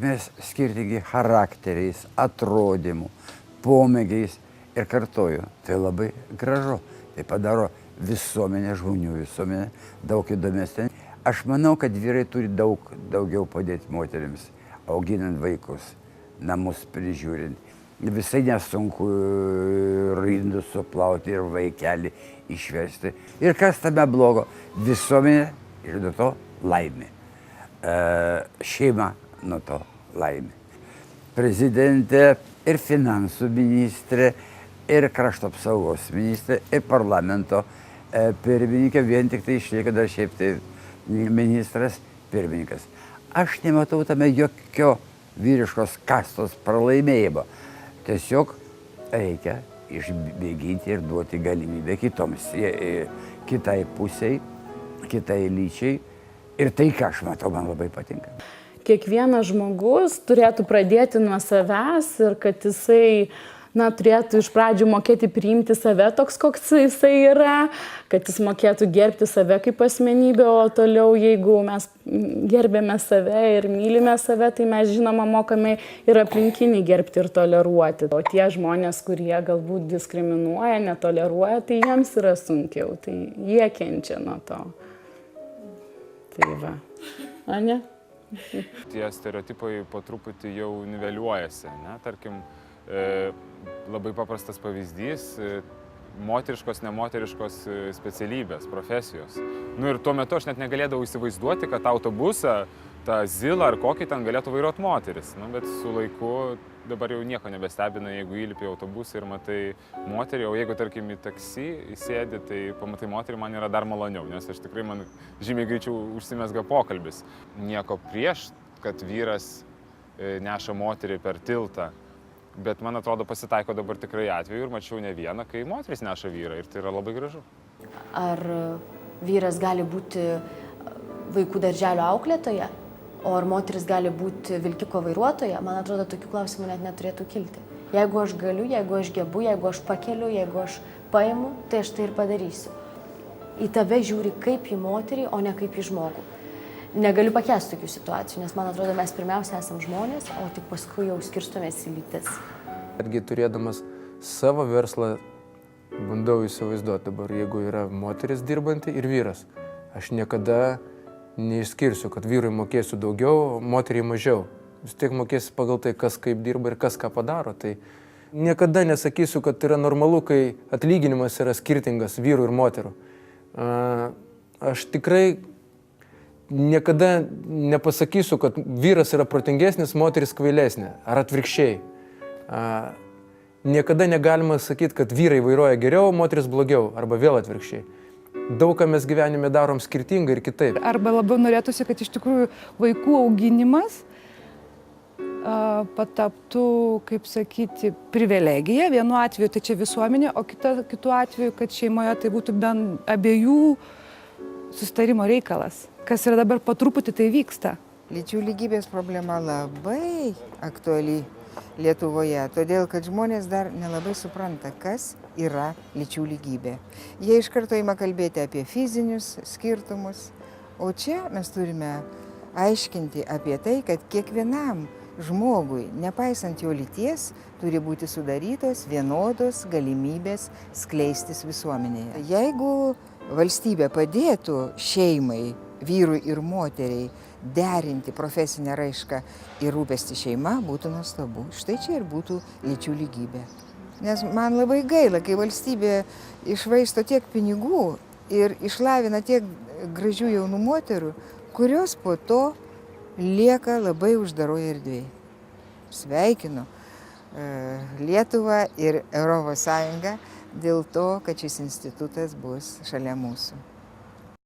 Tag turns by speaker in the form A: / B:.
A: mes skirtingi charakteriais, atrodymu, pomėgiais ir kartoju. Tai labai gražu. Tai padaro visuomenę, žmonių visuomenę daug įdomesnė. Aš manau, kad vyrai turi daugiau padėti moterims, auginant vaikus, namus prižiūrint. Visai nesunku rindus suplauti ir vaikelį išvesti. Ir kas tame blogo? Visuomenė ir nuo to laimė. Šeima nuo to laimė. Prezidentė ir finansų ministrė, ir krašto apsaugos ministrė, ir parlamento pirmininkė, vien tik tai išlieka dar šiaip tai ministras pirmininkas. Aš nematau tame jokio vyriškos kastos pralaimėjimo. Tiesiog reikia išmėginti ir duoti galimybę kitoms, kitai pusiai, kitai lyčiai. Ir tai, ką aš matau, man labai patinka.
B: Kiekvienas žmogus turėtų pradėti nuo savęs ir kad jisai turėtų iš pradžių mokėti priimti save toks, koks jisai yra, kad jis mokėtų gerbti save kaip asmenybę, o toliau, jeigu mes gerbėme save ir mylime save, tai mes žinoma mokame ir aplinkinį gerbti ir toleruoti. O tie žmonės, kurie galbūt diskriminuoja, netoleruoja, tai jiems yra sunkiau, tai jie kenčia nuo to. Tai va. A ne?
C: Tie stereotipai po truputį jau niveliuojasi, ne? Tarkim, labai paprastas pavyzdys - moteriškos, nemoteriškos specialybės, profesijos. Ir tuo metu aš net negalėdavau įsivaizduoti, kad autobusą, tą zilą ar kokį ten galėtų vairuoti moteris. Bet su laiku dabar jau nieko nebestebina, jeigu įlipi į autobusą ir matai moterį, o jeigu, tarkim, į taksi įsėdi, tai pamatai moterį, man yra dar maloniau, nes aš tikrai man žymiai greičiau užsimezga pokalbis. Nieko prieš, kad vyras neša moterį per tiltą. Bet man atrodo pasitaiko dabar tikrai atveju ir mačiau ne vieną, kai moteris neša vyrą ir tai yra labai gražu.
D: Ar vyras gali būti vaikų darželio auklėtoja, o ar moteris gali būti vilkiko vairuotoja, man atrodo, tokių klausimų net neturėtų kilti. Jeigu aš galiu, jeigu aš gebu, jeigu aš pakeliu, jeigu aš paimu, tai aš tai ir padarysiu. Į tave žiūri kaip į moterį, o ne kaip į žmogų. Negaliu pakęsti tokių situacijų, nes man atrodo, mes pirmiausia esam žmonės, o tik paskui jau skirstomės į lytis.
E: Netgi turėdamas savo verslą, bandau įsivaizduoti dabar, jeigu yra moteris dirbanti ir vyras. Aš niekada neišskirsiu, kad vyrui mokėsiu daugiau, moteriai mažiau. Vis tiek mokėsiu pagal tai, kas kaip dirba ir kas ką padaro. Tai niekada nesakysiu, kad yra normalu, kai atlyginimas yra skirtingas vyrų ir moterų. Aš tikrai niekada nepasakysiu, kad vyras yra protingesnis, moteris kvailesnė, ar atvirkščiai. Niekada negalima sakyti, kad vyrai vairuoja geriau, moteris blogiau, arba vėl atvirkščiai. Daug ką mes gyvenime darom skirtingai ir kitaip.
F: Arba labiau norėtųsi, kad iš tikrųjų vaikų auginimas pataptų, kaip sakyti, privilegija. Vienu atveju tai čia visuomenė, o kitu atveju, kad šeimoje tai būtų bent abiejų susitarimo reikalas. Kas yra dabar po truputį tai vyksta.
G: Lyčių lygybės problema labai aktuali Lietuvoje, todėl kad žmonės dar nelabai supranta, kas yra lyčių lygybė. Jie iš karto ima kalbėti apie fizinius skirtumus, o čia mes turime aiškinti apie tai, kad kiekvienam žmogui, nepaisant jo lyties, turi būti sudarytos vienodos galimybės skleistis visuomenėje. Jeigu valstybė padėtų šeimai, vyrui ir moteriai derinti profesinę raišką ir rūpestį šeima, būtų nuostabu. Štai čia ir būtų lyčių lygybė. Nes man labai gaila, kai valstybė išvaisto tiek pinigų ir išlavina tiek gražių jaunų moterų, kurios po to lieka labai uždaroje erdvėje. Sveikinu Lietuvą ir Europos Sąjungą dėl to, kad šis institutas bus šalia mūsų.